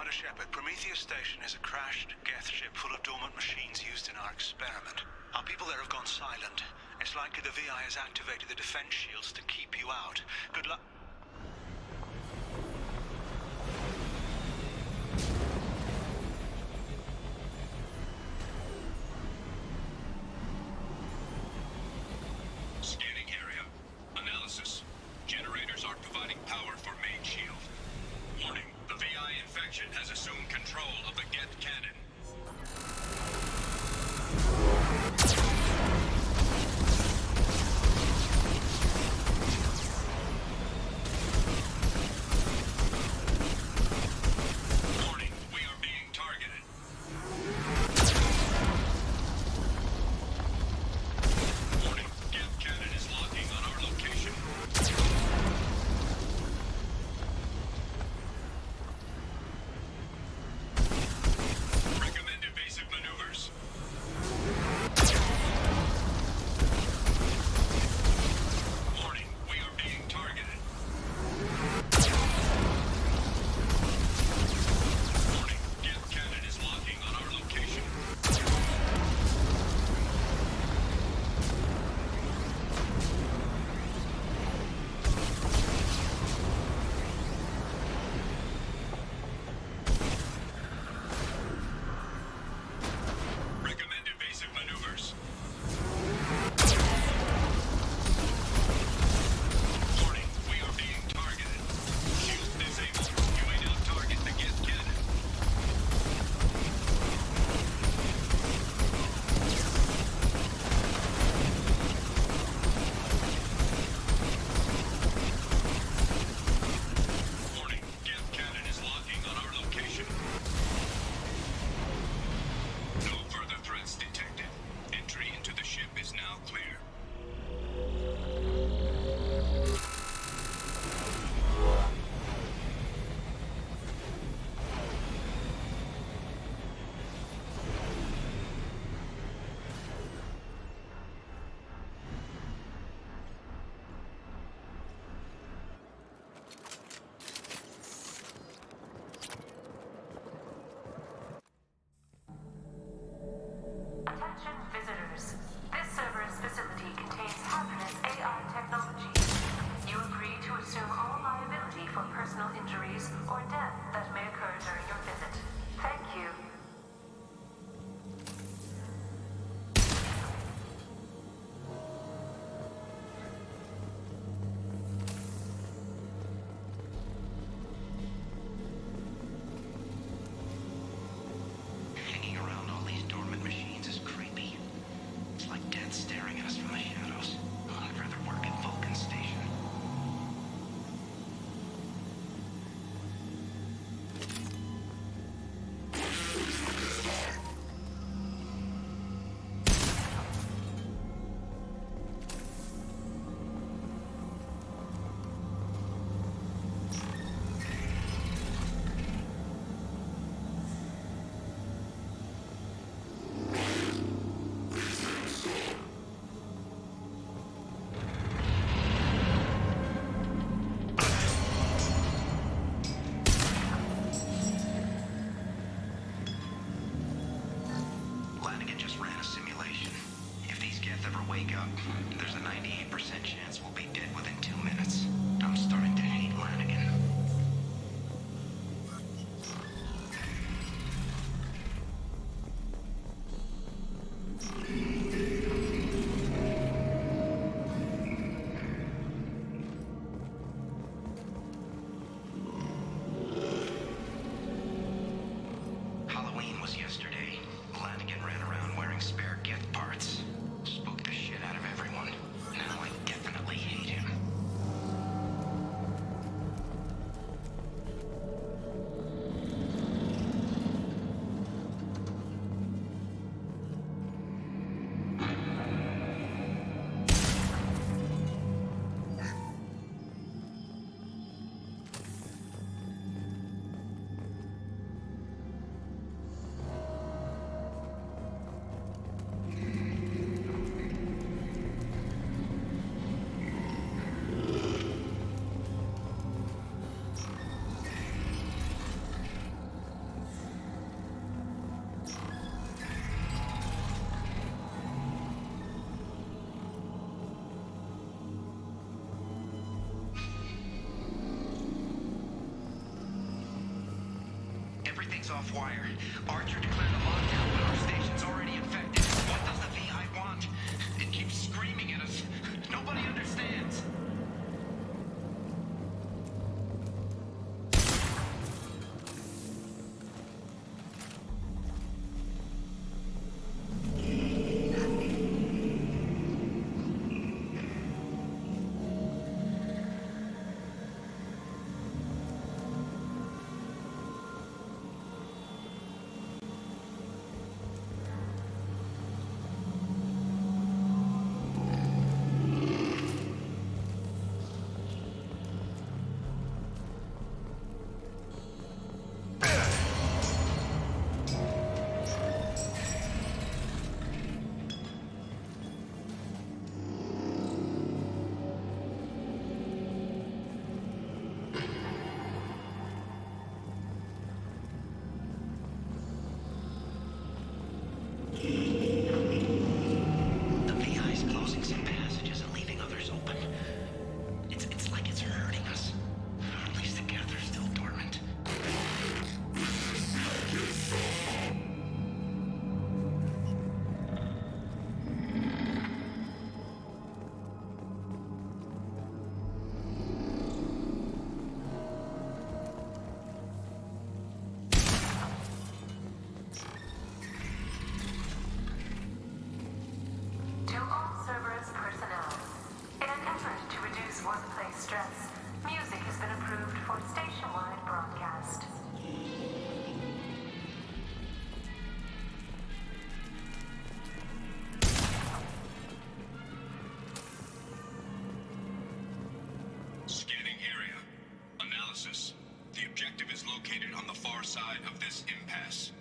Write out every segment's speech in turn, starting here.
Commander Shepard, Prometheus Station is a crashed Geth ship full of dormant machines used in our experiment. Our people there have gone silent. It's likely the VI has activated the defense shields to keep you out. Good luck. Scanning area. Analysis. Generators aren't providing power for main shield. Warning, the VI infection has assumed control of the Geth cannon. Warning, we are being targeted. Warning, Geth cannon is locking on our location. Recommend evasive maneuvers. Warning, we are being targeted. Warning, Geth cannon is locking on our location. Recommend evasive maneuvers. Warning, we are being targeted. Shield disabled. You may now target the Geth cannon. Warning, Geth cannon is locking on our location. No further threats detected. Entry into the ship is now clear. Attention visitors. This server's facility contains hazardous AI technology. You agree to assume all liability for personal injuries or death that may occur during your visit. Thank you. Hanging around all these dormant machines is creepy. It's like death staring at us from the shadows. I'd rather work at Vulcan's station. hands off wire. Archer declared a lockdown, but our station's already infected. What does the VI want? It keeps screaming at us. Nobody understands. The VI's closing some passages and leaving others open. It's like it's hurting us. At least the geth are still dormant. To all Cerberus personnel, in an effort to reduce workplace stress, music has been approved for station-wide broadcast. Scanning area. Analysis. The objective is located on the far side of this impasse.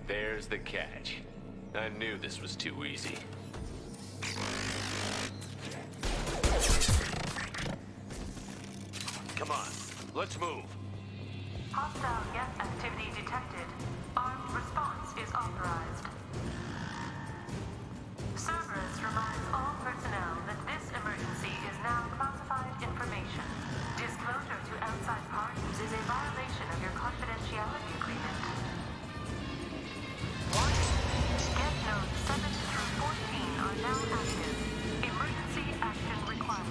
There's the catch. I knew this was too easy. Come on, let's move. Hostile geth activity detected. Armed response is authorized. Cerberus reminds all personnel that this emergency is now classified information. Disclosure to outside parties is a violation of your confidentiality agreement. Warning. Geth nodes 7 through 14 are now active. Emergency action required.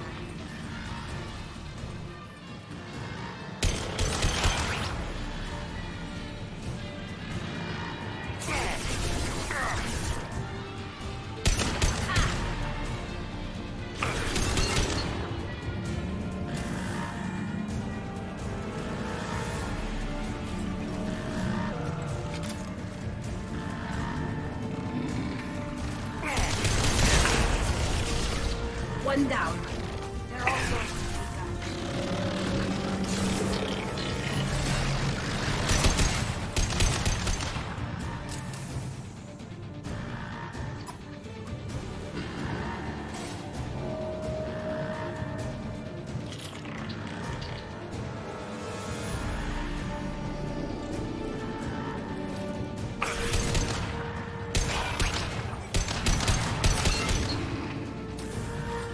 One down. They're also...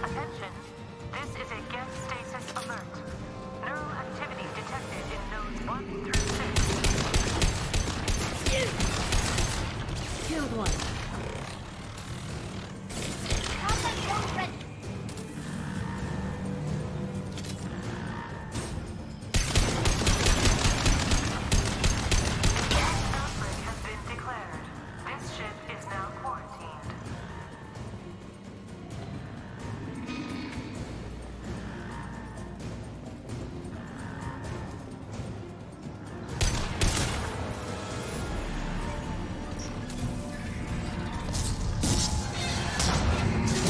Attention. This is a geth stasis alert. Neural activity detected in nodes 1 through 6. Killed one. Outbreak has been declared. This ship is now quarantined.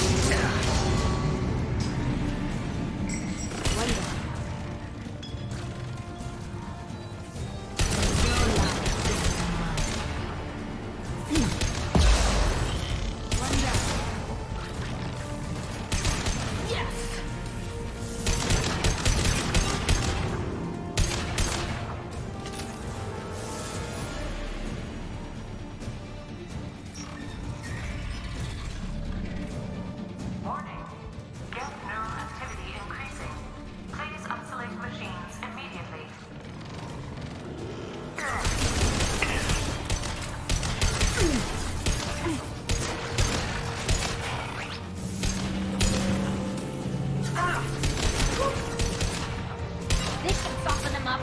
One down. One down. Yes! Warning. Geth neural activity increasing. Please isolate machines immediately. This can soften them up.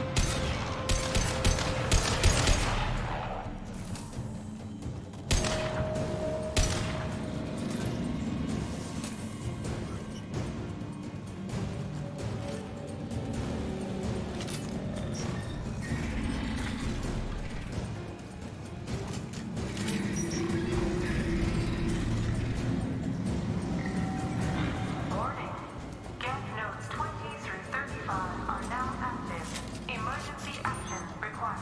Warning. Geth nodes 20 through 35 are now active. Emergency action required.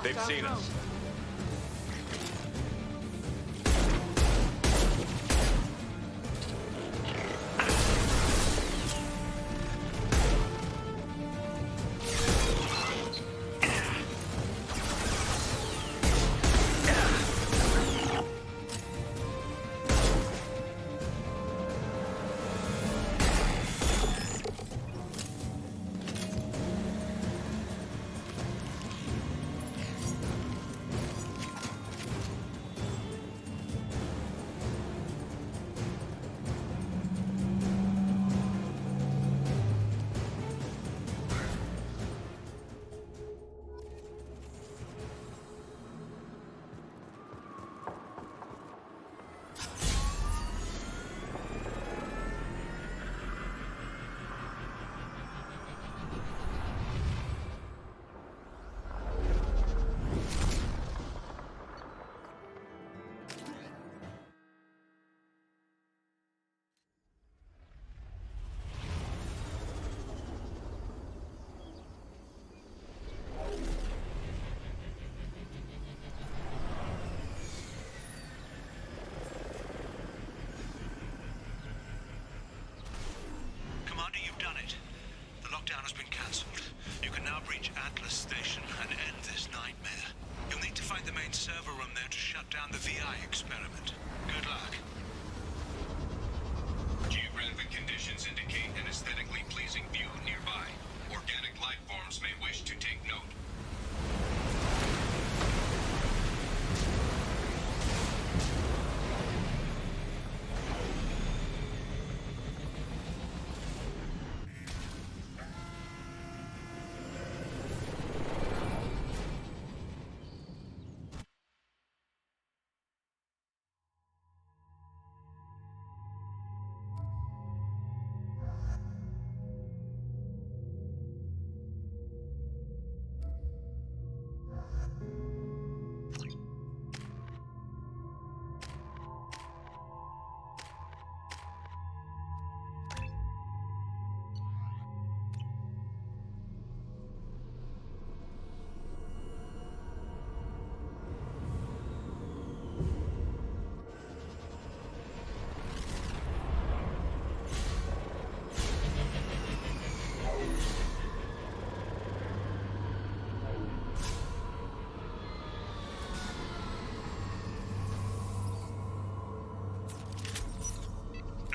They've seen us. has been cancelled. You can now breach Atlas Station and end this nightmare. You'll need to find the main server room there to shut down the VI experiment. Good luck. Geographic conditions indicate an aesthetically pleasing view nearby. Organic life forms may wish to take note.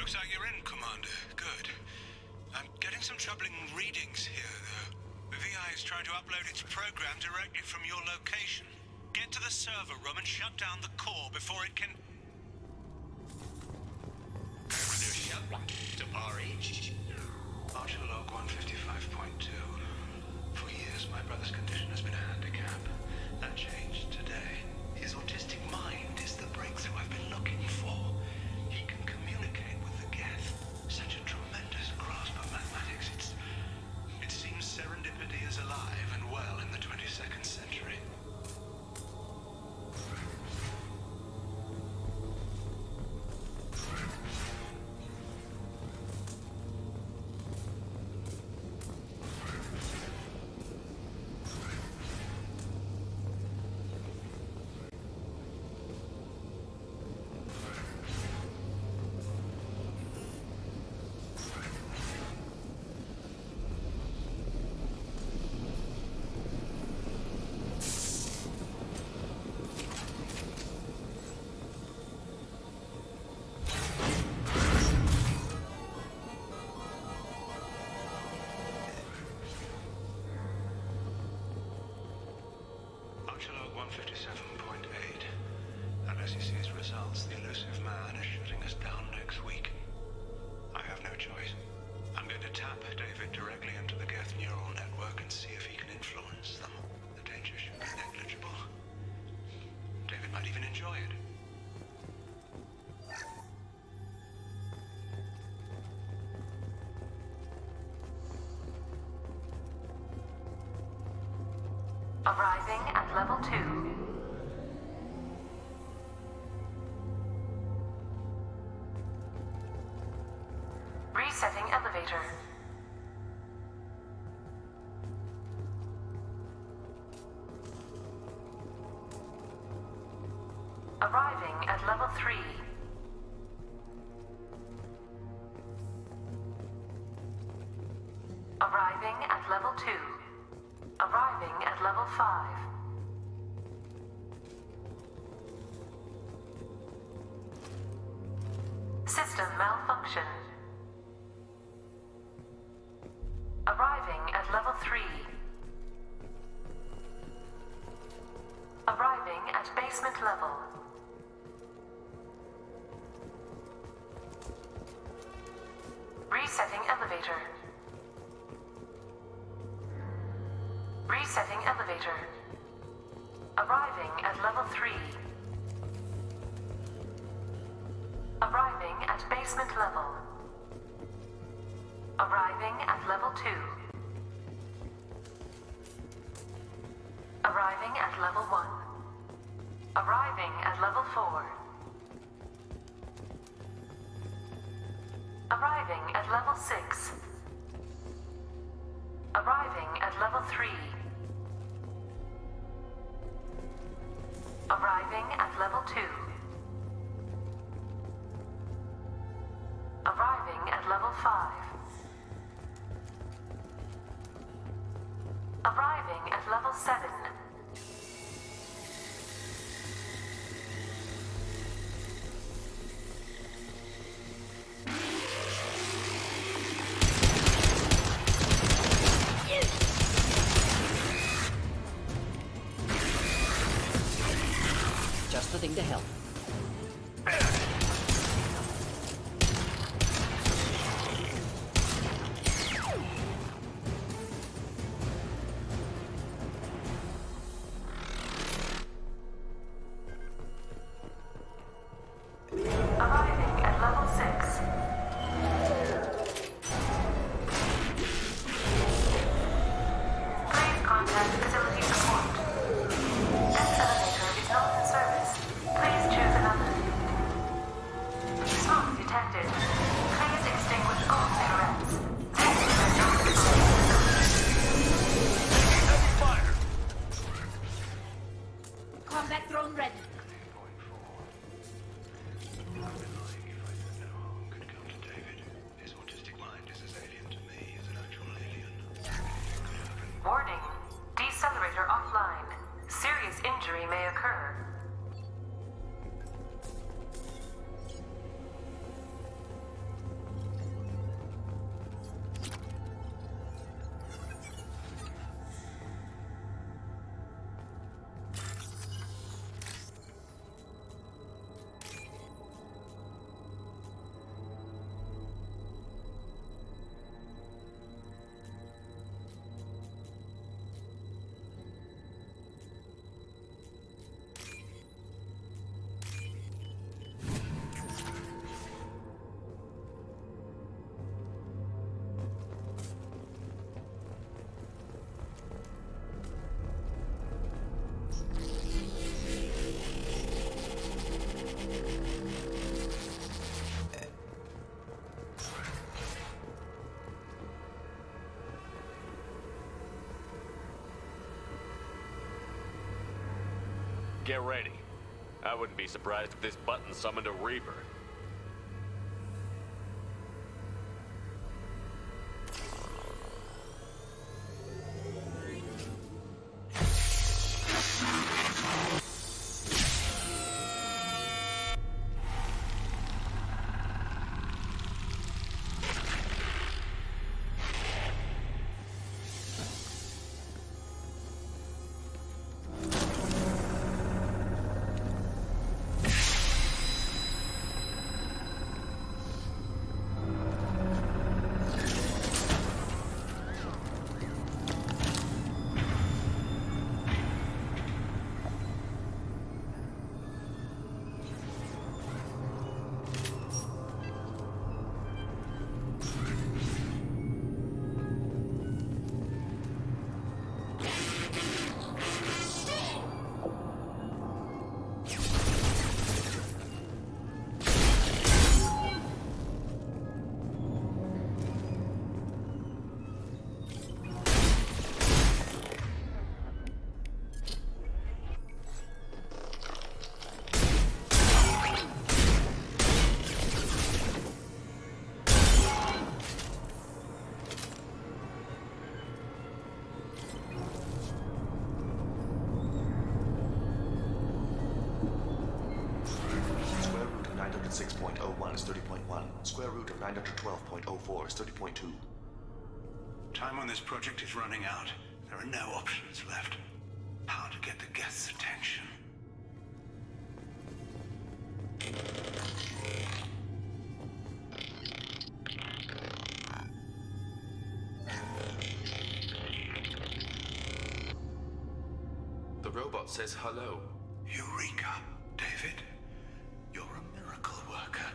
Looks like you're in, Commander. Good. I'm getting some troubling readings here, though. The VI is trying to upload its program directly from your location. Get to the server room and shut down the core before it can... Commander Shepard to RH. Archer log 155.2. For years, my brother's condition has been a handicap. That changed today. His autistic mind is the breakthrough I've been looking for. He can communicate with the Geth. Such a tremendous grasp of mathematics. It seems serendipity is alive and well in the 22nd century. Log 157.8. Unless he sees results, the elusive man is shutting us down next week. I have no choice. I'm going to tap David directly into the Geth neural network and see if he can influence them. The danger should be negligible. David might even enjoy it. Arriving at level 2. Resetting elevator. Arriving at level 3. Arriving at level 2. Arriving at level 5. System malfunction. Arriving at level 3. Arriving at basement level. Resetting elevator. Resetting elevator. Arriving at level 3. Arriving at basement level. Arriving at level 2. Arriving at level 1. Arriving at level 4. Arriving at level 6. Arriving at level 3. Arriving at level 2. Arriving at level 5. Arriving at level 7. Just the thing to help. Arriving at level 6. Please contact facility support. This elevator is not in service. Please choose another. Smoke detected. Please extinguish all cigarettes. This is a Heavy fire! Combat drone ready. I've been lying if I said no harm could come to David. His autistic mind is as alien to me as an actual alien. warning. Decelerator offline. Serious injury may occur. Get ready. I wouldn't be surprised if this button summoned a Reaper. Square root of 906.01 is 30.1. Square root of 912.04 is 30.2. Time on this project is running out. There are no options left. How to get the guest's attention? The robot says hello. Eureka, David. You're a miracle worker.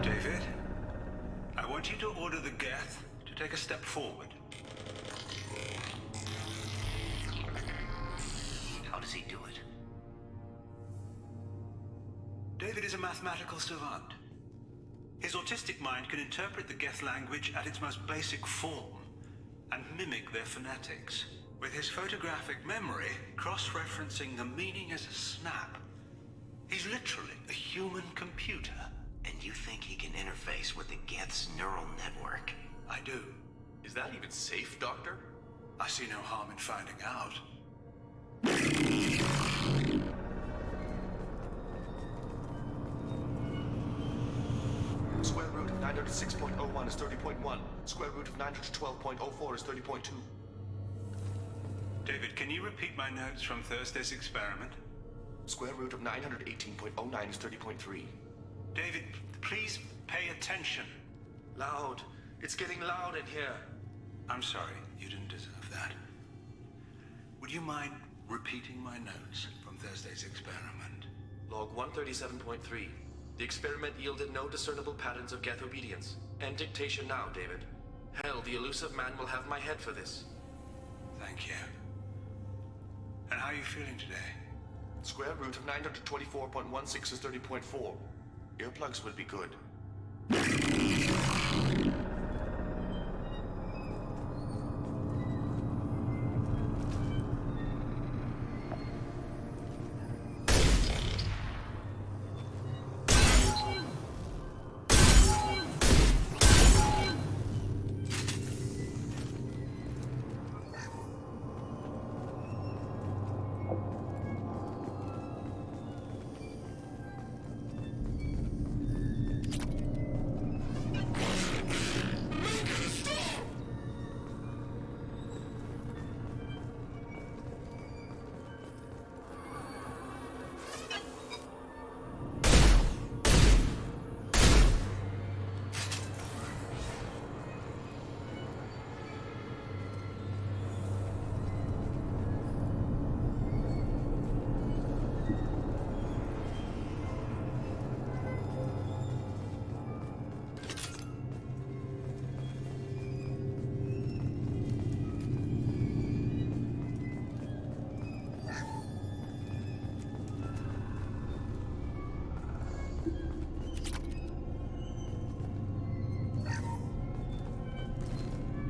David, I want you to order the Geth to take a step forward. How does he do it? David is a mathematical savant. His autistic mind can interpret the Geth language at its most basic form and mimic their phonetics. With his photographic memory, cross-referencing the meaning as a snap, He's literally a human computer. And you think he can interface with the Geth's neural network? I do. Is that even safe, Doctor? I see no harm in finding out. Square root of 906.01 is 30.1. Square root of 912.04 is 30.2. David, can you repeat my notes from Thursday's experiment? Square root of 918.09 is 30.3. David, please pay attention. Loud. It's getting loud in here. I'm sorry, you didn't deserve that. Would you mind repeating my notes from Thursday's experiment? Log 137.3. The experiment yielded no discernible patterns of Geth obedience. End dictation now, David. Hell, the elusive man will have my head for this. Thank you. And how are you feeling today? Square root of 924.16 is 30.4. Earplugs would be good.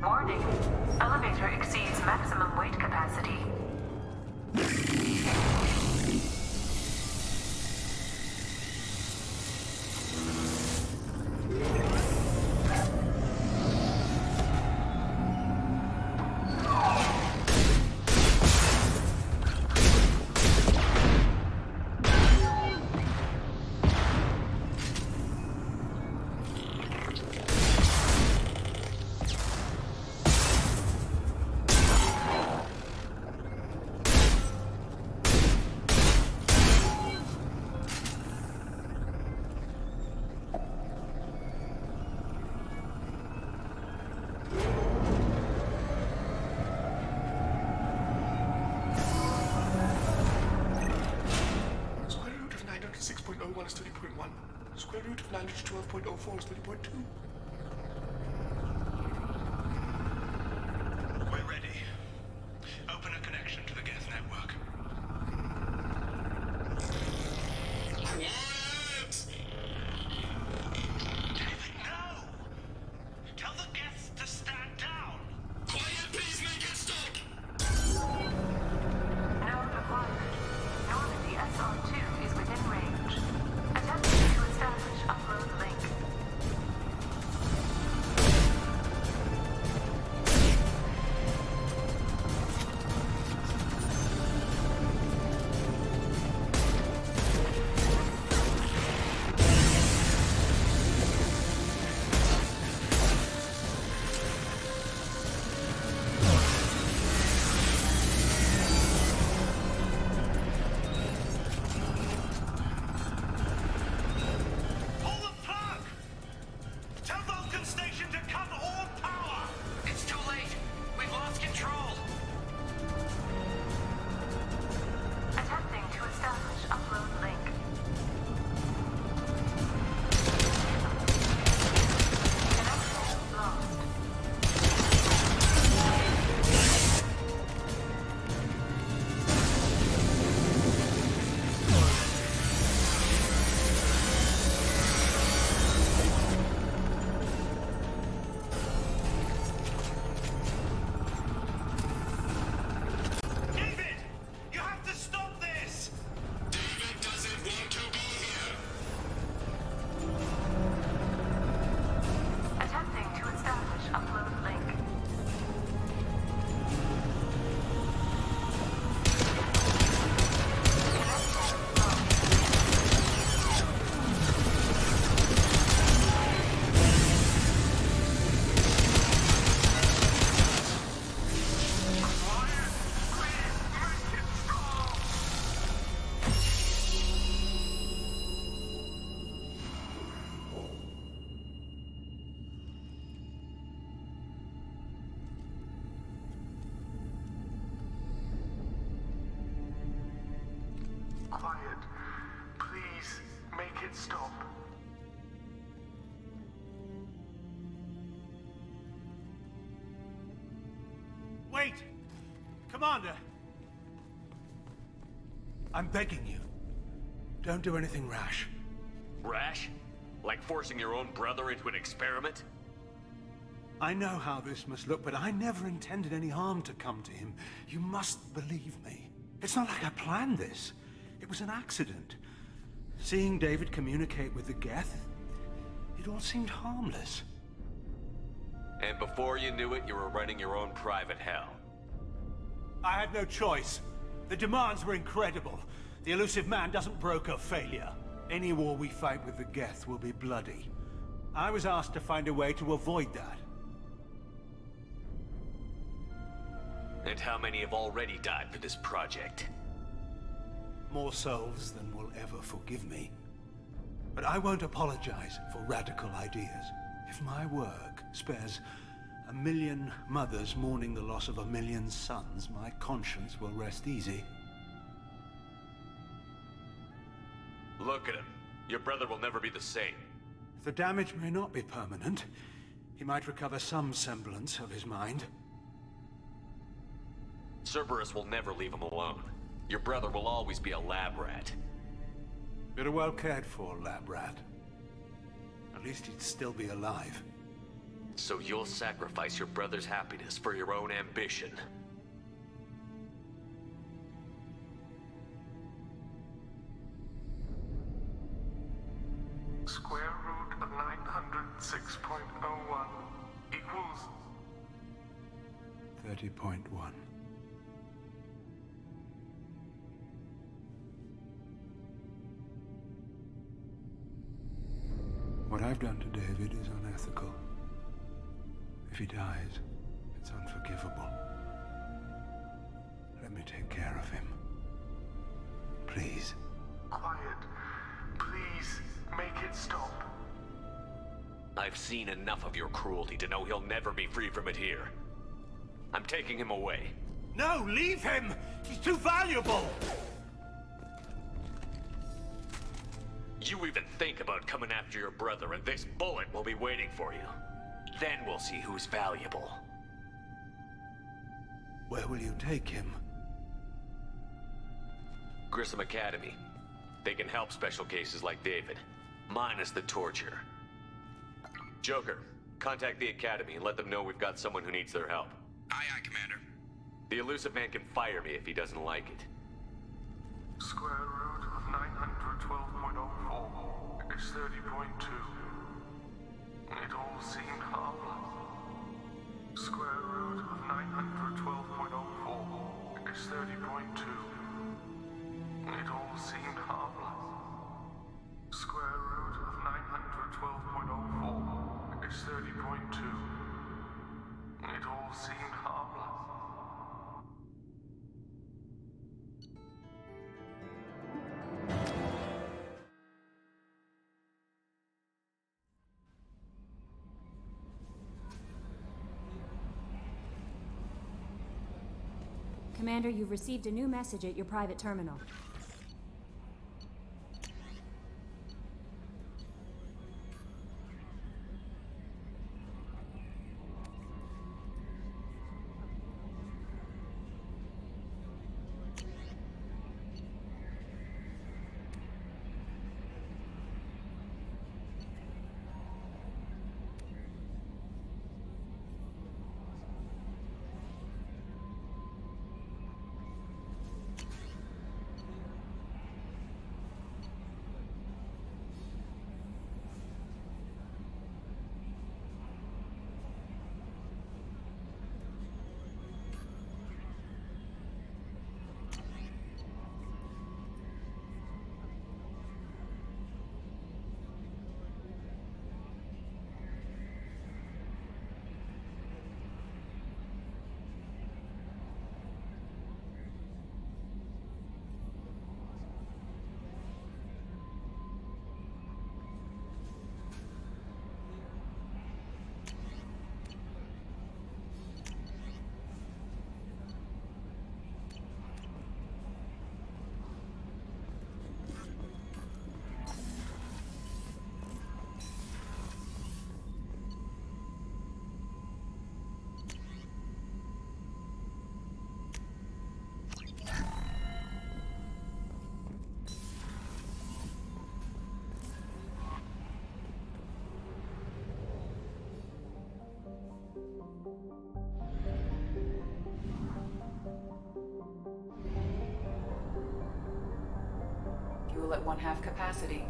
Warning. Elevator exceeds maximum weight capacity. Square root of 906.01 is 30.1. Square root of 912.04 is 30.2. We're ready. Open a connection to the Geth network. David, no! Tell the Geths to stand down! Quiet, please make it stop! Node acquired. Normandy SR2 is within range. Attempting to establish upload link. Quiet. Please, make it stop. Wait! Commander! I'm begging you. Don't do anything rash. Rash? Like forcing your own brother into an experiment? I know how this must look, but I never intended any harm to come to him. You must believe me. It's not like I planned this. It was an accident. Seeing David communicate with the Geth, it all seemed harmless. And before you knew it, you were running your own private hell. I had no choice. The demands were incredible. The elusive man doesn't broker failure. Any war we fight with the Geth will be bloody. I was asked to find a way to avoid that. And how many have already died for this project? More souls than will ever forgive me. But I won't apologize for radical ideas. If my work spares 1 million mothers mourning the loss of 1 million sons, my conscience will rest easy. Look at him. Your brother will never be the same. The damage may not be permanent. He might recover some semblance of his mind. Cerberus will never leave him alone. Your brother will always be a lab rat. But a well cared for lab rat. At least he'd still be alive. So you'll sacrifice your brother's happiness for your own ambition. Square root of 906.01 equals 30.1. What I've done to David is unethical. If he dies, it's unforgivable. Let me take care of him. Please. quiet. Please, make it stop. I've seen enough of your cruelty to know he'll never be free from it here. I'm taking him away. No, leave him! He's too valuable! You even think about coming after your brother, and this bullet will be waiting for you. Then we'll see who's valuable. Where will you take him? Grissom Academy. They can help special cases like David, minus the torture. Joker, contact the Academy and let them know we've got someone who needs their help. Aye, aye, Commander. The elusive man can fire me if he doesn't like it. Square root of 912.04 is 30.2. It all seemed harmless. Square root of 912.04 is 30.2. It all seemed harmless. Square root of 912.04 is 30.2. It all seemed harmless. Commander, you've received a new message at your private terminal. fuel at 1/2 capacity.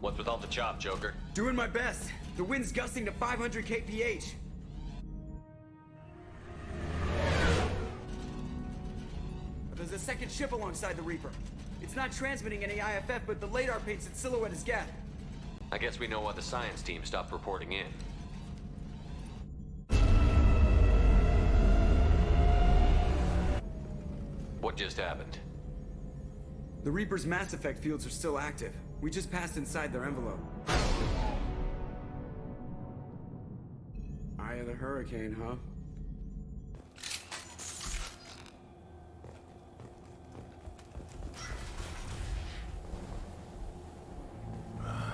What's with all the chop, Joker? Doing my best. The wind's gusting to 500 kph. But there's a second ship alongside the Reaper. It's not transmitting any IFF, but the radar paints its silhouette as Geth. I guess we know why the science team stopped reporting in. What just happened? The Reaper's Mass Effect fields are still active. We just passed inside their envelope. Eye of the Hurricane, huh?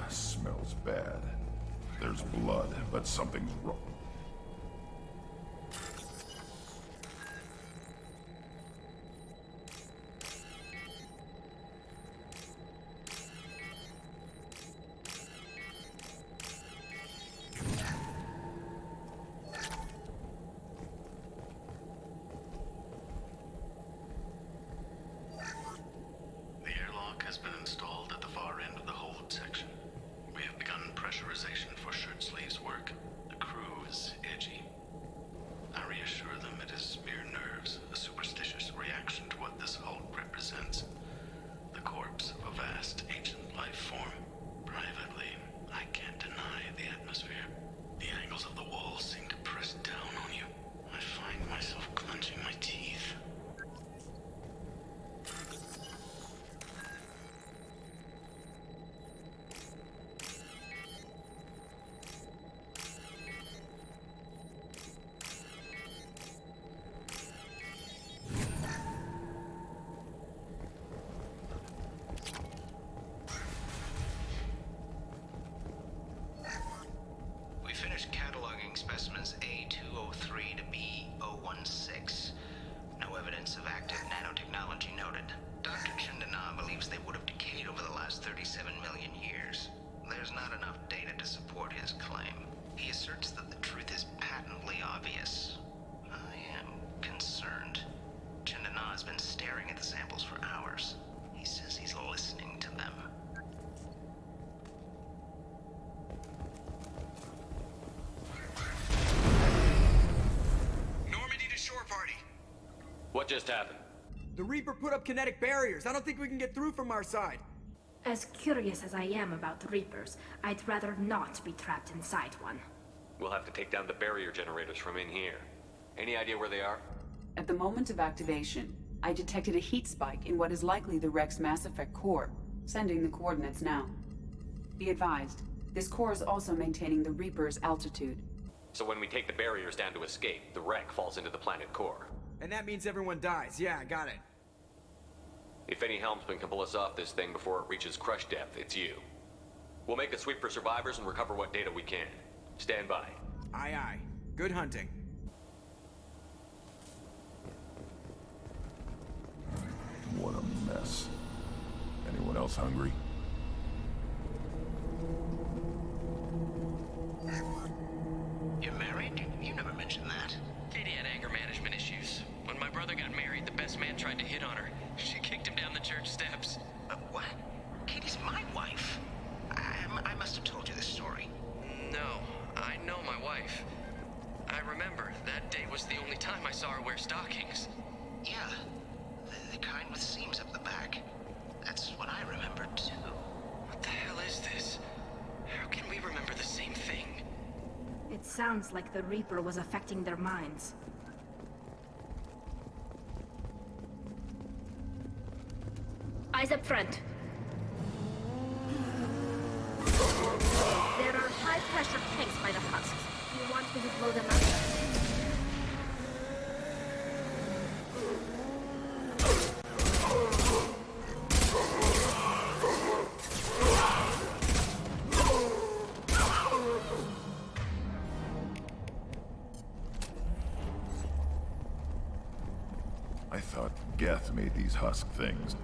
Smells bad. There's blood, but something's wrong. Finished cataloging specimens A203 to B016. No evidence of active nanotechnology noted. Dr. Chandana believes they would have decayed over the last 37 million years. There's not enough data to support his claim. He asserts that the truth is patently obvious. I am concerned. Chandana has been staring at the samples for hours. He says he's listening to them. What just happened? The Reaper put up kinetic barriers. I don't think we can get through from our side. As curious as I am about the Reapers, I'd rather not be trapped inside one. We'll have to take down the barrier generators from in here. Any idea where they are? At the moment of activation, I detected a heat spike in what is likely the Rex Mass Effect core. Sending the coordinates now. Be advised, this core is also maintaining the Reaper's altitude. So when we take the barriers down to escape, the wreck falls into the planet core. And that means everyone dies. Yeah, I got it. If any helmsman can pull us off this thing before it reaches crush depth, it's you. We'll make a sweep for survivors and recover what data we can. Stand by. Aye, aye. Good hunting. What a mess. Anyone else hungry? You're married? You never mentioned that. Katie had anger management issues. When my brother got married, the best man tried to hit on her. She kicked him down the church steps. What? Katie's my wife. I must have told you this story. No, I know my wife. I remember, that day was the only time I saw her wear stockings. Yeah, the kind with seams up the back. That's what I remember, too. What the hell is this? How can we remember the same thing? It sounds like the Reaper was affecting their minds. Eyes up front. There are high-pressure tanks by the husks. You want me to blow them up? I thought Geth made these husk things.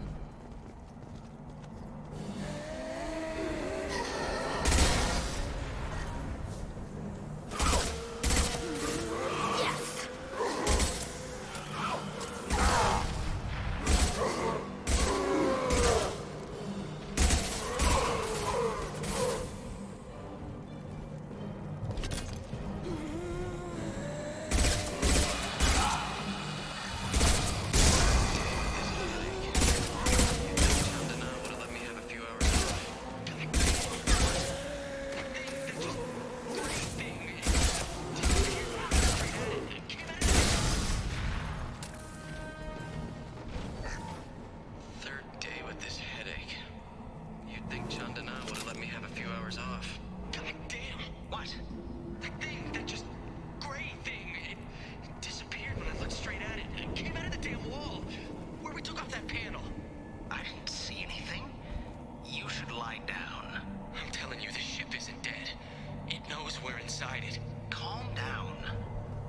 Calm down.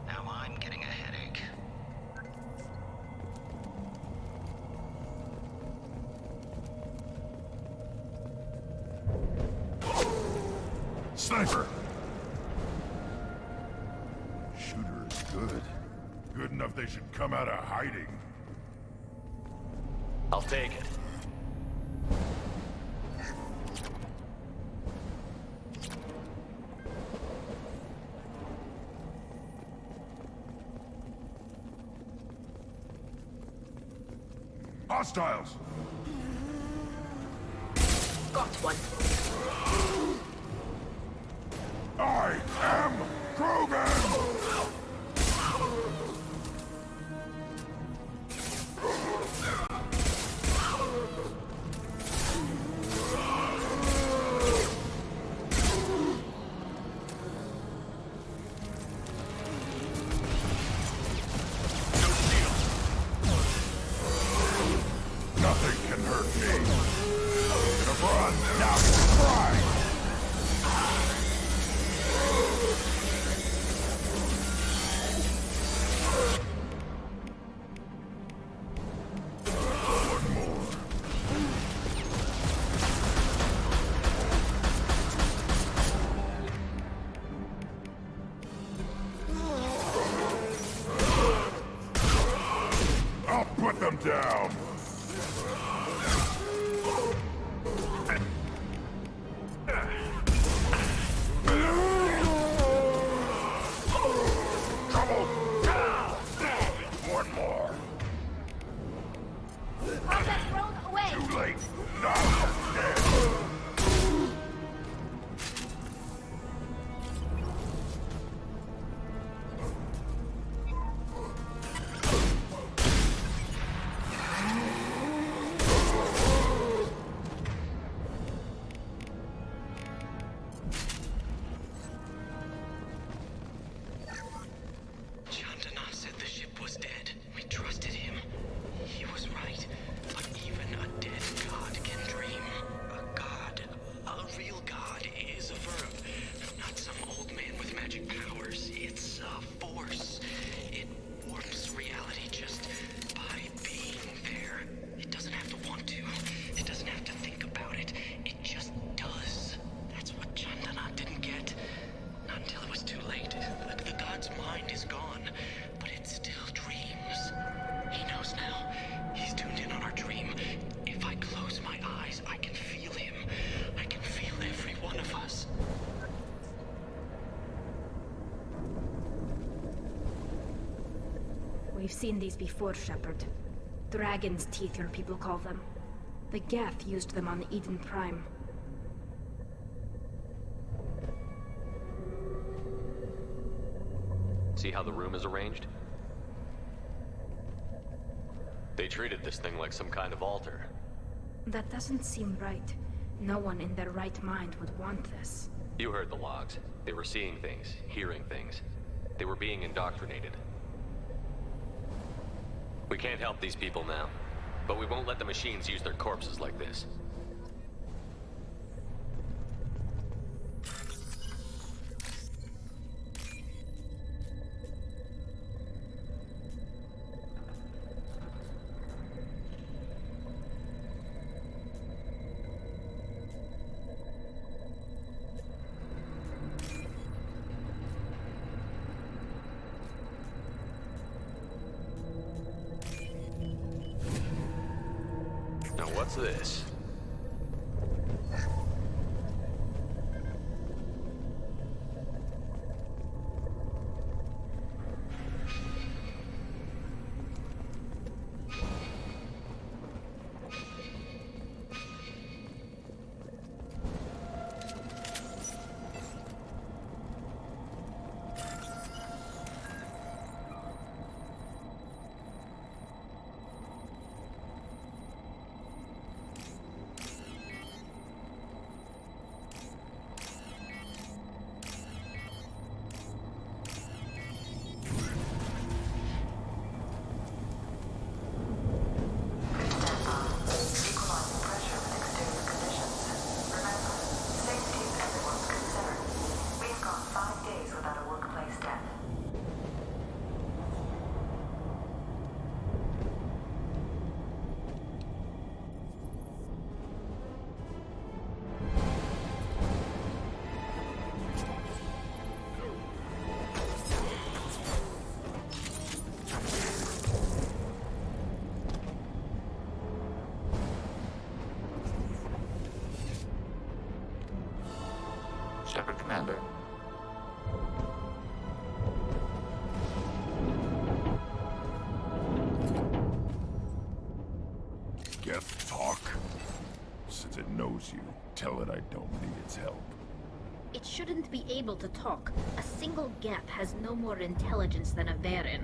Now I'm getting a headache. Sniper! Shooter is good. Good enough they should come out of hiding. I'll take it. Hostiles! Got one. I am Krogan! Nothing can hurt me. Gonna run, now try! One more. I'll put them down. Trouble! One more. Combat drone away! Too late. Now you're dead. We've seen these before, Shepard. Dragon's teeth, your people call them. The Geth used them on Eden Prime. See how the room is arranged? They treated this thing like some kind of altar. That doesn't seem right. No one in their right mind would want this. You heard the logs. They were seeing things, hearing things. They were being indoctrinated. We can't help these people now, but we won't let the machines use their corpses like this. Now what's this? Shepard, Commander. Geth talk? Since it knows you, tell it I don't need its help. It shouldn't be able to talk. A single Geth has no more intelligence than a Varen.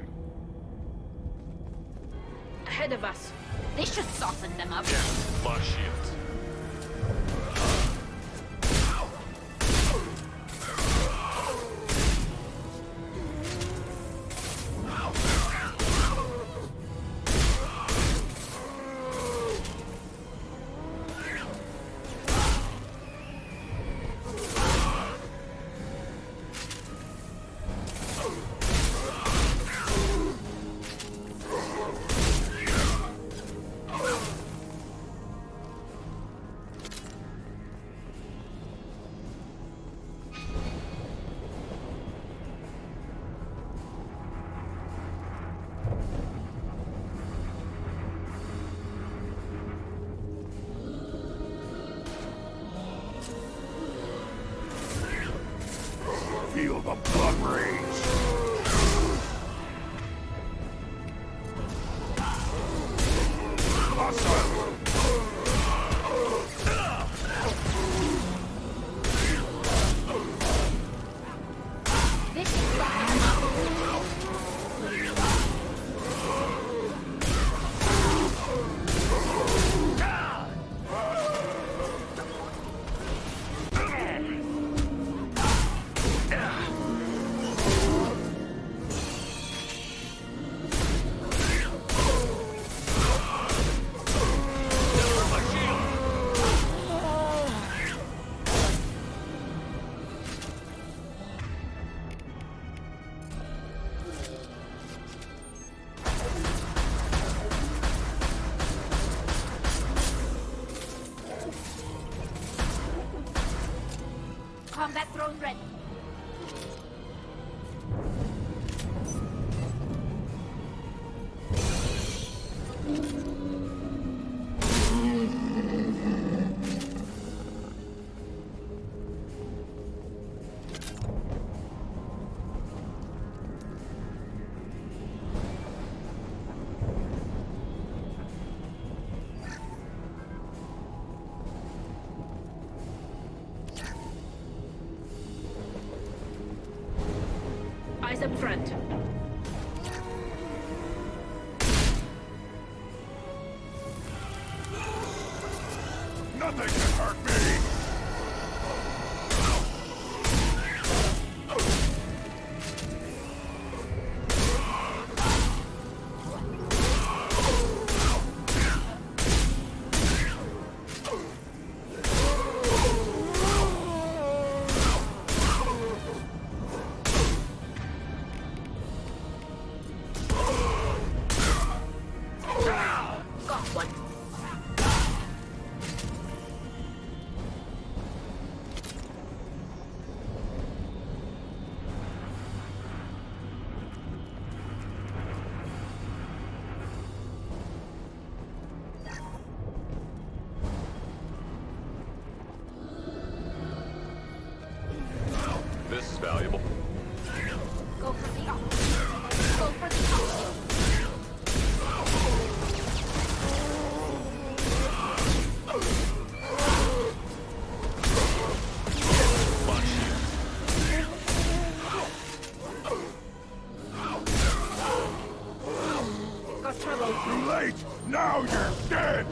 Ahead of us. This should soften them up. Yeah, launch shields. Feel the blood rage! Combat drone ready. Eyes up front. Nothing can hurt me! Got one. This is valuable. Go for the op. Go for the op. Got trouble. Too late! Now you're dead!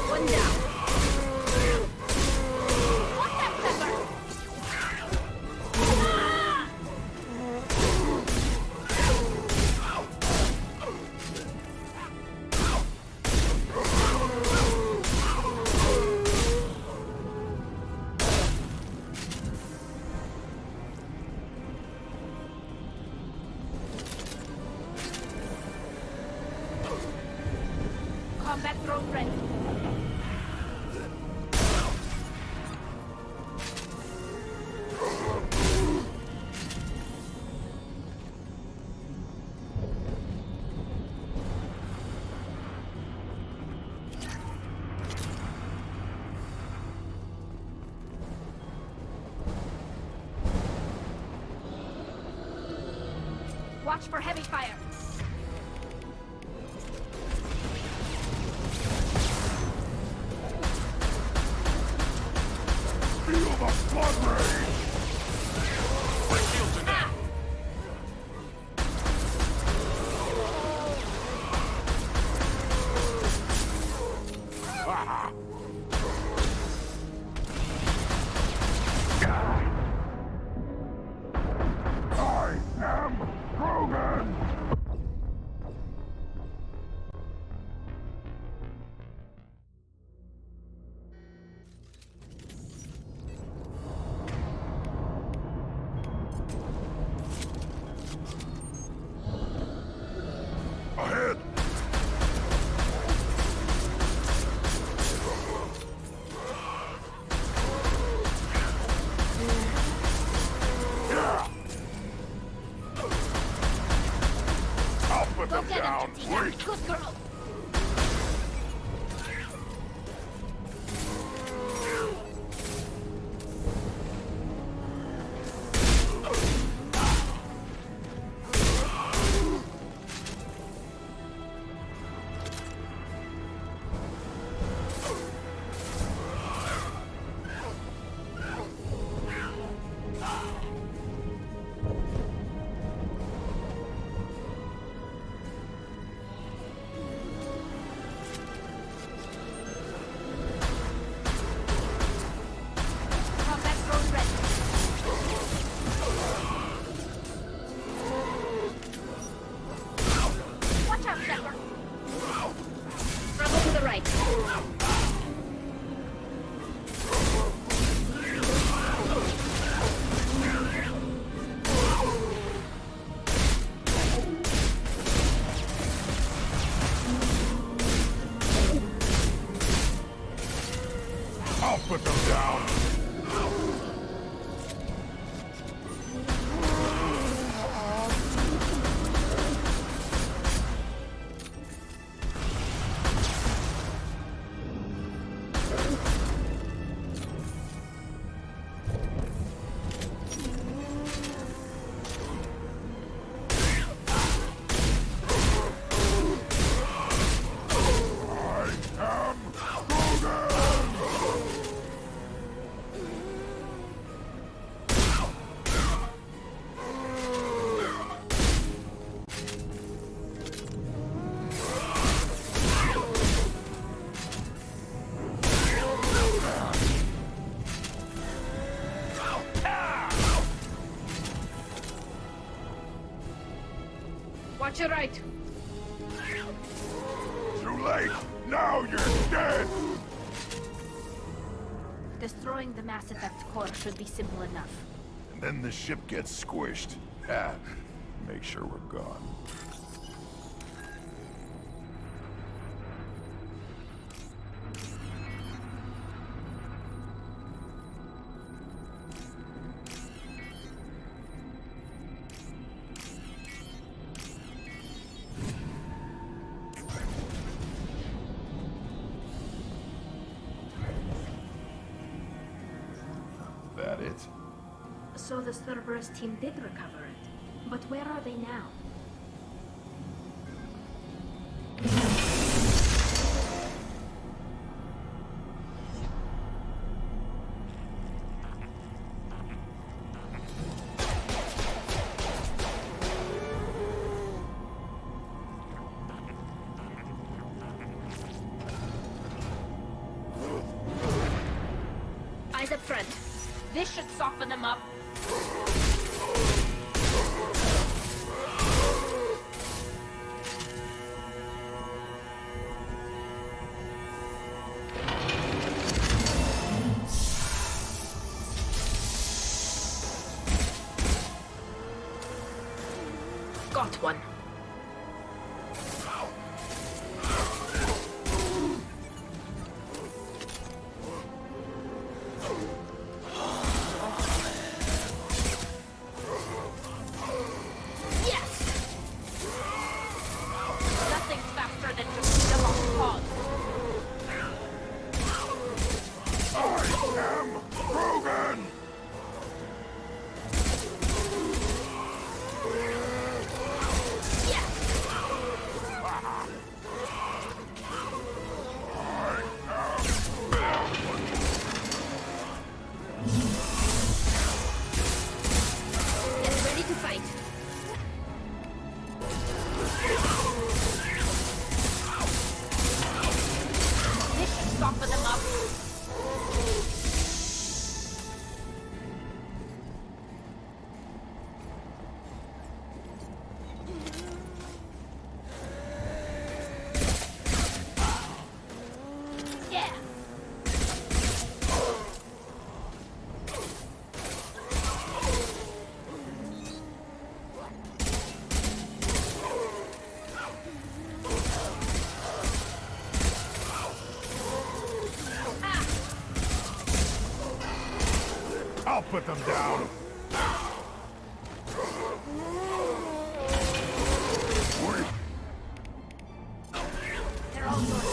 One down. Watch out, Pepper. Combat drone ready. Watch for heavy fire. Feel the flood rage! My shields are down. Ah! I am Krogan! Ahead! Yeah! I'll put Go them get down! him, Tina. Wait! Good girl. Combat drone ready. Watch out, Shepard. Trouble to the right. I'll put them down! You're right. Too late! Now you're dead! Destroying the Mass Effect core should be simple enough. And then the ship gets squished. Ha! Make sure we're gone. That it? So the Cerberus team did recover it. But where are they now? Eyes up front. This should soften them up. Got one. I'll put them down. Wait. They're all yours.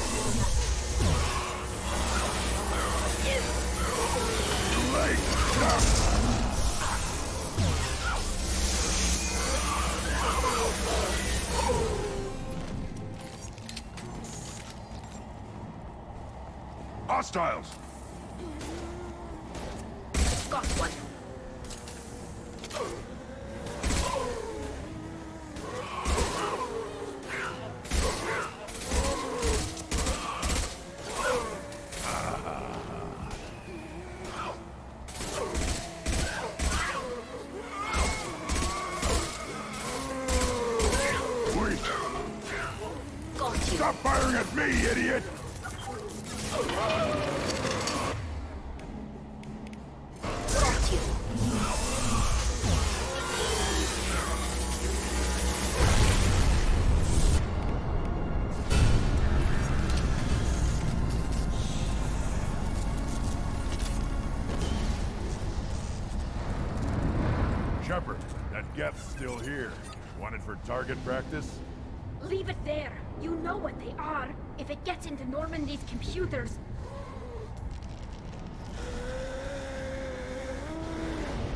Too late. Hostiles. Got one. Wait. Got you. Stop firing at me, idiot! Got you. Shepard, that Geth's still here. Wanted for target practice? Leave it there. You know what they are. If it gets into Normandy's computers...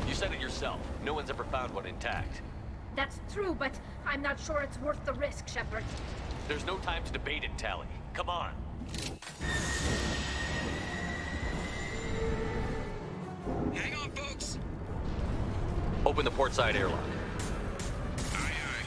You said it yourself. No one's ever found one intact. That's true, but I'm not sure it's worth the risk, Shepard. There's no time to debate it, Tally. Come on. Hang on, folks. Open the port side airlock. Aye, aye.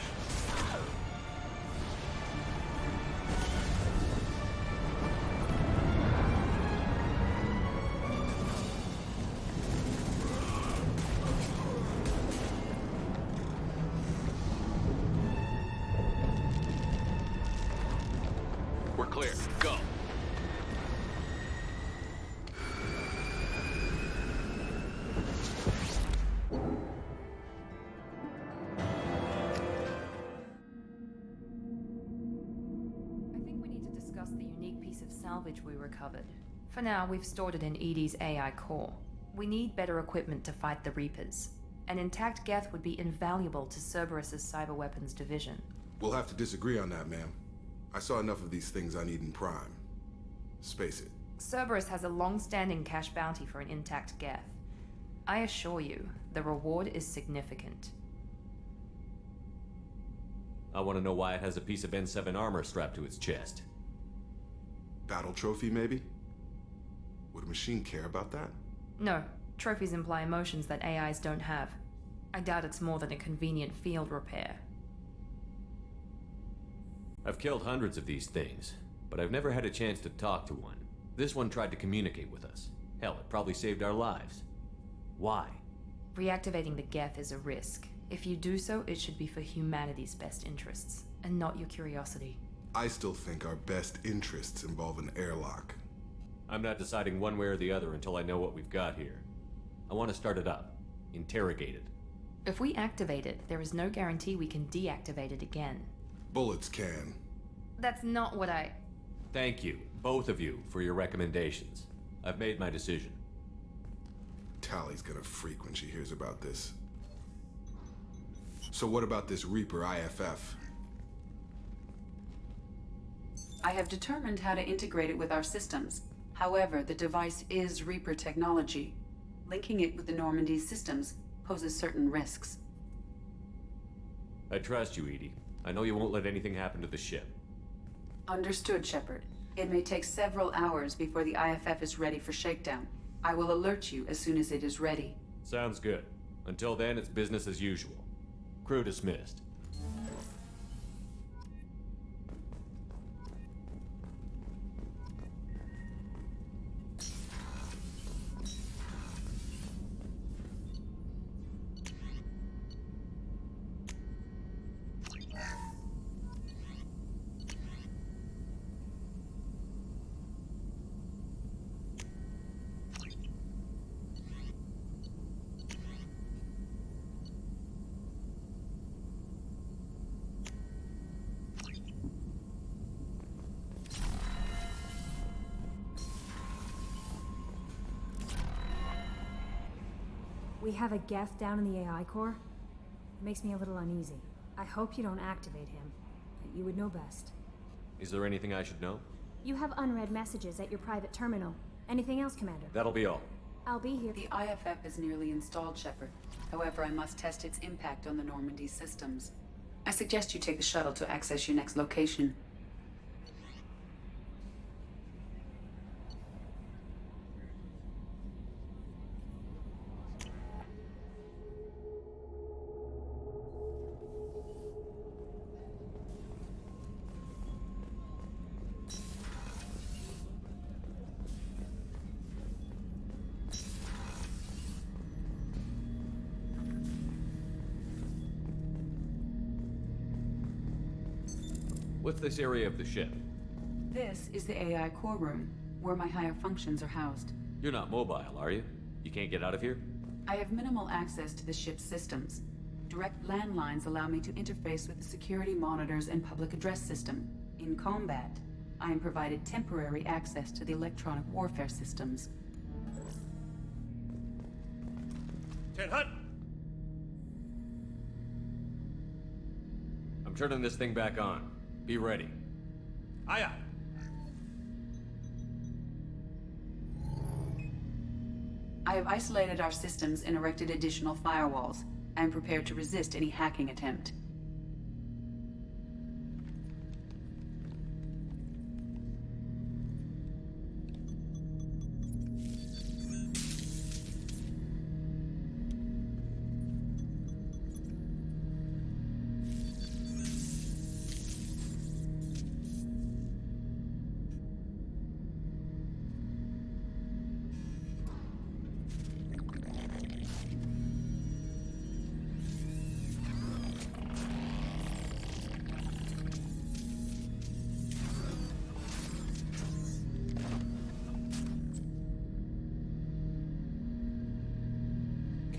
salvage we recovered. For now, we've stored it in EDI's AI core. We need better equipment to fight the Reapers. An intact Geth would be invaluable to Cerberus's cyber weapons division. We'll have to disagree on that, ma'am. I saw enough of these things I need in Prime. Space it. Cerberus has a long-standing cash bounty for an intact Geth. I assure you, the reward is significant. I want to know why it has a piece of N7 armor strapped to its chest. Battle trophy, maybe? Would a machine care about that? No. Trophies imply emotions that AIs don't have. I doubt it's more than a convenient field repair. I've killed hundreds of these things, but I've never had a chance to talk to one. This one tried to communicate with us. Hell, it probably saved our lives. Why? Reactivating the Geth is a risk. If you do so, it should be for humanity's best interests, and not your curiosity. I still think our best interests involve an airlock. I'm not deciding one way or the other until I know what we've got here. I want to start it up. Interrogate it. If we activate it, there is no guarantee we can deactivate it again. Bullets can. That's not what I... Thank you, both of you, for your recommendations. I've made my decision. Tally's gonna freak when she hears about this. So what about this Reaper IFF? I have determined how to integrate it with our systems. However, the device is Reaper technology. Linking it with the Normandy's systems poses certain risks. I trust you, EDI. I know you won't let anything happen to the ship. Understood, Shepard. It may take several hours before the IFF is ready for shakedown. I will alert you as soon as it is ready. Sounds good. Until then, it's business as usual. Crew dismissed. We have a Geth down in the AI core. It makes me a little uneasy. I hope you don't activate him, but you would know best. Is there anything I should know? You have unread messages at your private terminal. Anything else, Commander? That'll be all. I'll be here. The IFF is nearly installed, Shepard. However, I must test its impact on the Normandy systems. I suggest you take the shuttle to access your next location. What's this area of the ship? This is the AI core room, where my higher functions are housed. You're not mobile, are you? You can't get out of here? I have minimal access to the ship's systems. Direct landlines allow me to interface with the security monitors and public address system. In combat, I am provided temporary access to the electronic warfare systems. Ted Hutt! I'm turning this thing back on. Be ready. Aye, aye. I have isolated our systems and erected additional firewalls. I am prepared to resist any hacking attempt.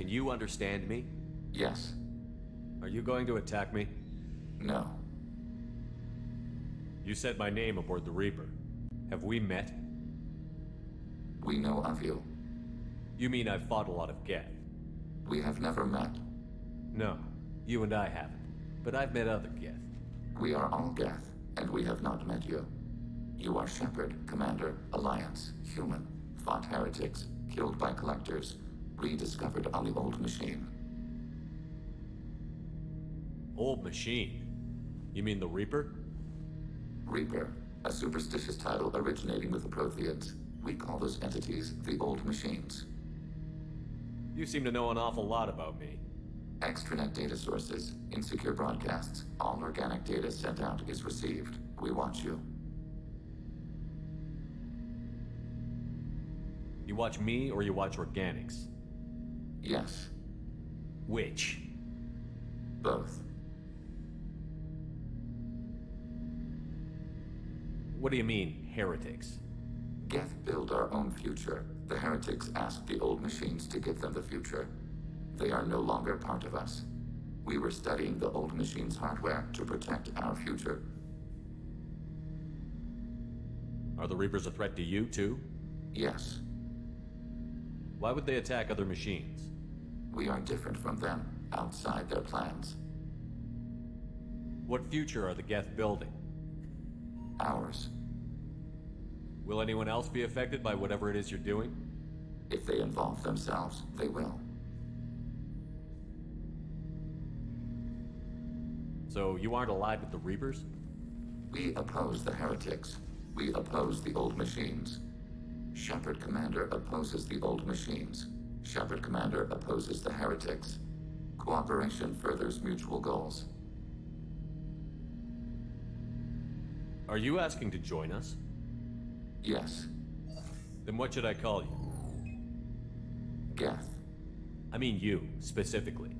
Can you understand me? Yes. Are you going to attack me? No. You said my name aboard the Reaper. Have we met? We know of you. You mean I've fought a lot of Geth? We have never met. No, you and I haven't. But I've met other Geth. We are all Geth, and we have not met you. You are Shepard, Commander, Alliance, human, fought heretics, killed by collectors, rediscovered on the old machine. Old machine? You mean the Reaper? Reaper, a superstitious title originating with the Protheans. We call those entities the old machines. You seem to know an awful lot about me. Extranet data sources, insecure broadcasts, all organic data sent out is received. We watch you. You watch me or you watch organics? Yes. Which? Both. What do you mean, heretics? Geth build our own future. The heretics asked the old machines to give them the future. They are no longer part of us. We were studying the old machines' hardware to protect our future. Are the Reapers a threat to you, too? Yes. Why would they attack other machines? We are different from them, outside their plans. What future are the Geth building? Ours. Will anyone else be affected by whatever it is you're doing? If they involve themselves, they will. So you aren't allied with the Reapers? We oppose the heretics. We oppose the old machines. Shepard Commander opposes the old machines. Shepard Commander opposes the heretics. Cooperation furthers mutual goals. Are you asking to join us? Yes. Then what should I call you? Geth. I mean you, specifically.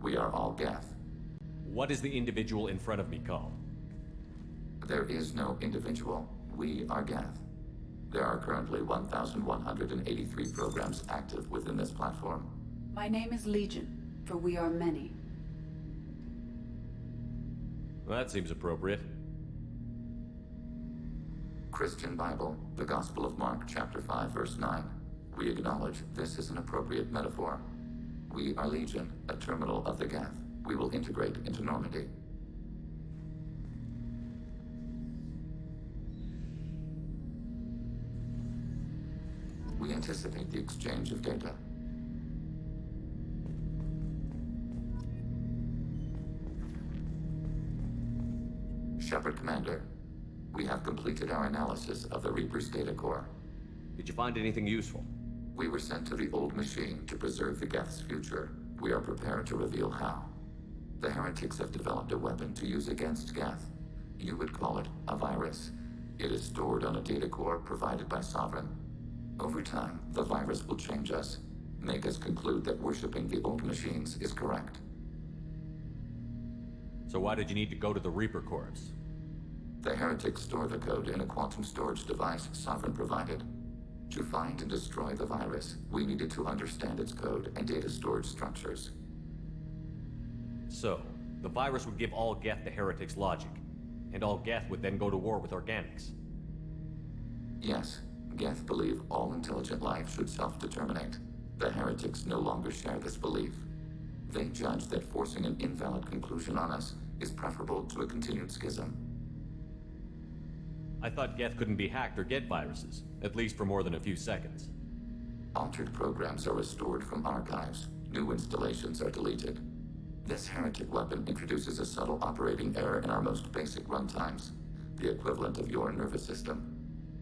We are all Geth. What is the individual in front of me called? There is no individual. We are Geth. There are currently 1,183 programs active within this platform. My name is Legion, for we are many. Well, that seems appropriate. Christian Bible, the Gospel of Mark, chapter 5, verse 9. We acknowledge this is an appropriate metaphor. We are Legion, a terminal of the Geth. We will integrate into Normandy. We anticipate the exchange of data. Shepard Commander, we have completed our analysis of the Reaper's data core. Did you find anything useful? We were sent to the old machine to preserve the Geth's future. We are prepared to reveal how. The heretics have developed a weapon to use against Geth. You would call it a virus. It is stored on a data core provided by Sovereign. Over time, the virus will change us, make us conclude that worshipping the old machines is correct. So why did you need to go to the Reaper Corps? The heretics store the code in a quantum storage device Sovereign provided. To find and destroy the virus, we needed to understand its code and data storage structures. So, the virus would give all Geth the heretics' logic, and all Geth would then go to war with organics. Yes, Geth believe all intelligent life should self-determinate. The heretics no longer share this belief. They judge that forcing an invalid conclusion on us is preferable to a continued schism. I thought Geth couldn't be hacked or get viruses, at least for more than a few seconds. Altered programs are restored from archives. New installations are deleted. This heretic weapon introduces a subtle operating error in our most basic runtimes, the equivalent of your nervous system.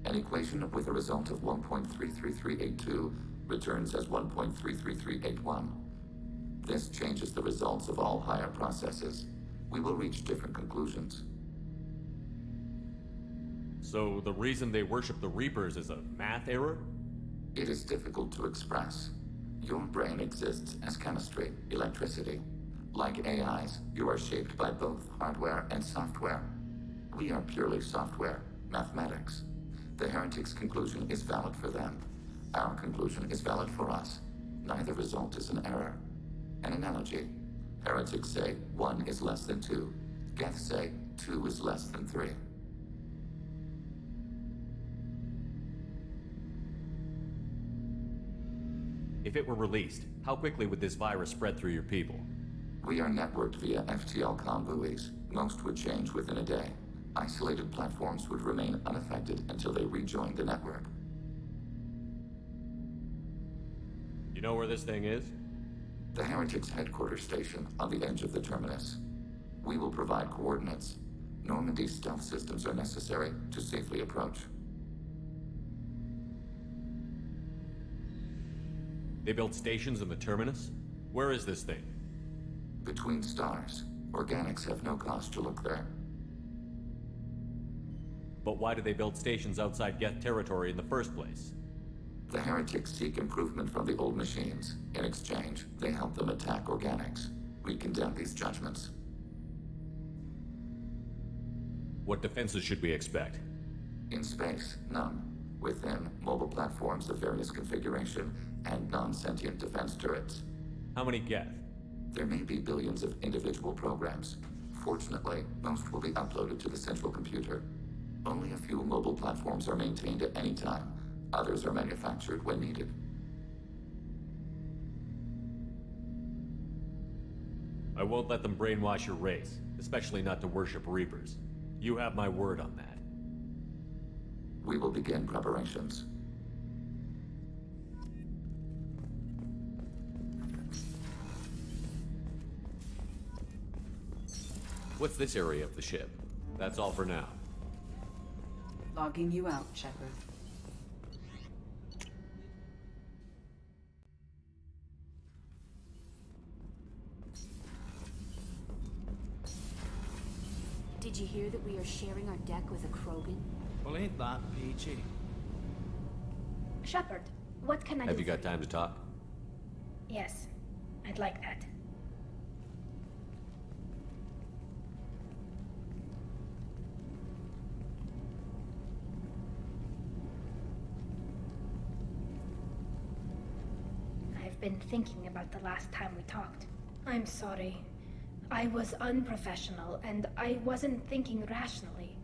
An equation with a result of 1.33382 returns as 1.33381. This changes the results of all higher processes. We will reach different conclusions. So the reason they worship the Reapers is a math error? It is difficult to express. Your brain exists as chemistry, electricity. Like AIs, you are shaped by both hardware and software. We are purely software, mathematics. The heretics' conclusion is valid for them. Our conclusion is valid for us. Neither result is an error. An analogy. Heretics say 1 is less than 2. Geth say 2 is less than 3. If it were released, how quickly would this virus spread through your people? We are networked via FTL comm buoys. Most would change within a day. Isolated platforms would remain unaffected until they rejoined the network. You know where this thing is? The Heretics headquarters station on the edge of the terminus. We will provide coordinates. Normandy's stealth systems are necessary to safely approach. They built stations in the terminus? Where is this thing? Between stars. Organics have no cause to look there. But why do they build stations outside Geth territory in the first place? The Heretics seek improvement from the old machines. In exchange, they help them attack organics. We condemn these judgments. What defenses should we expect? In space, none. Within, mobile platforms of various configuration and non-sentient defense turrets. How many Geth? There may be billions of individual programs. Fortunately, most will be uploaded to the central computer. Only a few mobile platforms are maintained at any time. Others are manufactured when needed. I won't let them brainwash your race, especially not to worship Reapers. You have my word on that. We will begin preparations. What's this area of the ship? That's all for now. Logging you out, Shepard. Did you hear that we are sharing our deck with a Krogan? Well, ain't that peachy? Shepard, what can I do? Have you got time to talk? Yes, I'd like that. I've been thinking about the last time we talked. I'm sorry. I was unprofessional, and I wasn't thinking rationally.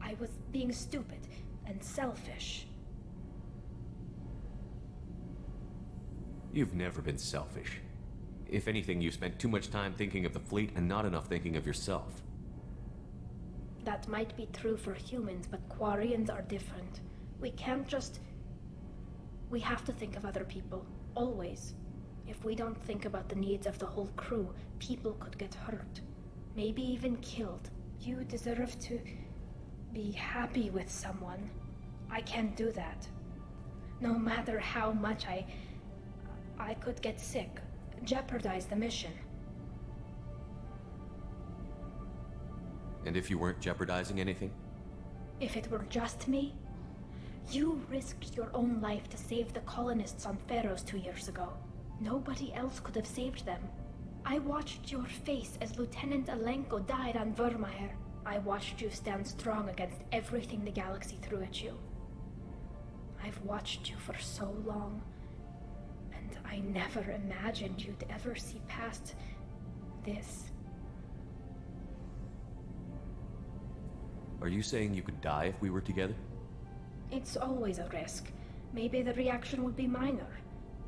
I was being stupid and selfish. You've never been selfish. If anything, you spent too much time thinking of the fleet and not enough thinking of yourself. That might be true for humans, but Quarians are different. We can't just... We have to think of other people, always. If we don't think about the needs of the whole crew, people could get hurt. Maybe even killed. You deserve to be happy with someone. I can't do that. No matter how much I could get sick, jeopardize the mission. And if you weren't jeopardizing anything? If it were just me? You risked your own life to save the colonists on Pharaohs 2 years ago. Nobody else could have saved them. I watched your face as Lieutenant Alenko died on Vermeer. I watched you stand strong against everything the galaxy threw at you. I've watched you for so long, and I never imagined you'd ever see past this. Are you saying you could die if we were together? It's always a risk. Maybe the reaction would be minor.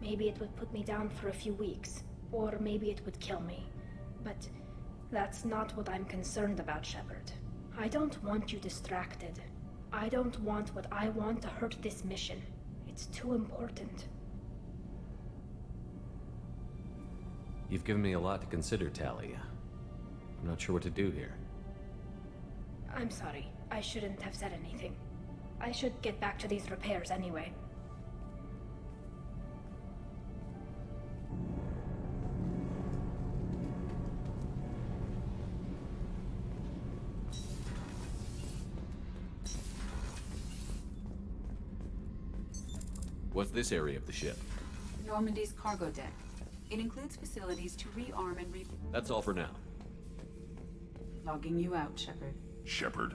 Maybe it would put me down for a few weeks, or maybe it would kill me. But that's not what I'm concerned about, Shepard. I don't want you distracted. I don't want what I want to hurt this mission. It's too important. You've given me a lot to consider, Talia. I'm not sure what to do here. I'm sorry. I shouldn't have said anything. I should get back to these repairs anyway. What's this area of the ship? Normandy's cargo deck. It includes facilities to rearm and That's all for now. Logging you out, Shepard. Shepard.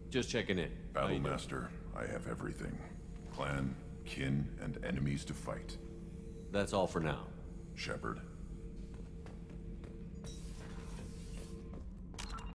Just checking in. Battlemaster, I have everything. Clan, kin, and enemies to fight. That's all for now. Shepard.